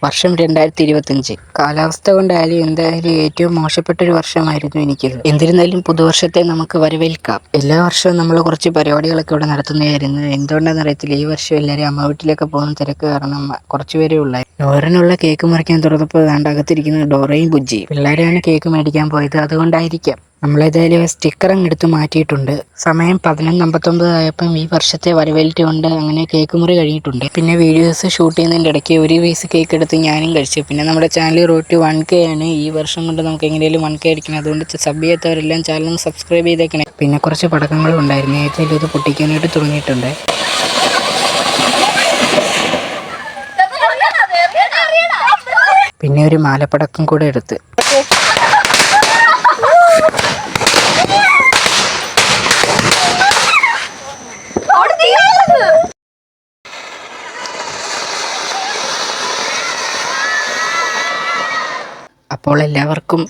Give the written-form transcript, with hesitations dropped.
വർഷം 2025. കാലാവസ്ഥ കൊണ്ടായാലും എന്തായാലും ഏറ്റവും മോശപ്പെട്ടൊരു വർഷമായിരുന്നു എനിക്കിത്. എന്നിരുന്നാലും പുതുവർഷത്തെ നമുക്ക് വരവേൽക്കാം. എല്ലാ വർഷവും നമ്മൾ കുറച്ച് പരിപാടികളൊക്കെ ഇവിടെ നടത്തുന്നതായിരുന്നു. എന്തുകൊണ്ടാണെന്ന് അറിയത്തില്ല, ഈ വർഷം എല്ലാവരും അമ്മ വീട്ടിലൊക്കെ പോകുന്ന തിരക്ക് കാരണം കുറച്ചുപേരേ ഉള്ളായിരുന്നു. ഡോറിനുള്ള കേക്ക് മുറിക്കാൻ തുറന്നപ്പോൾ അകത്തിരിക്കുന്നത് ഡോറയും ബുജ്ജി. പിള്ളേരാണ് കേക്ക് മേടിക്കാൻ പോയത്, അതുകൊണ്ടായിരിക്കാം. നമ്മളേതായാലും സ്റ്റിക്കർ അങ്ങ് എടുത്ത് മാറ്റിയിട്ടുണ്ട്. സമയം 11:59 ആയപ്പം ഈ വർഷത്തെ വരവേൽറ്റുകൊണ്ട് അങ്ങനെ കേക്ക് മുറി കഴിഞ്ഞിട്ടുണ്ട്. പിന്നെ വീഡിയോസ് ഷൂട്ട് ചെയ്യുന്നതിൻ്റെ ഇടയ്ക്ക് ഒരു പീസ് കേക്ക് എടുത്ത് ഞാനും കഴിച്ചു. പിന്നെ നമ്മുടെ ചാനൽ റോഡ് ടു 1K ആണ്. ഈ വർഷം കൊണ്ട് നമുക്ക് എങ്ങനെയും 1K അടിക്കണം. അതുകൊണ്ട് സബ് ചെയ്യാത്തവരെല്ലാം ചാനൽ സബ്സ്ക്രൈബ് ചെയ്തേക്കണേ. പിന്നെ കുറച്ച് പടക്കങ്ങളും ഉണ്ടായിരുന്നു, ഏതായാലും ഇത് പൊട്ടിക്കാനായിട്ട് തുടങ്ങിയിട്ടുണ്ട്. പിന്നെ ഒരു മാലപ്പടക്കം കൂടെ എടുത്ത്. അപ്പോൾ എല്ലാവർക്കും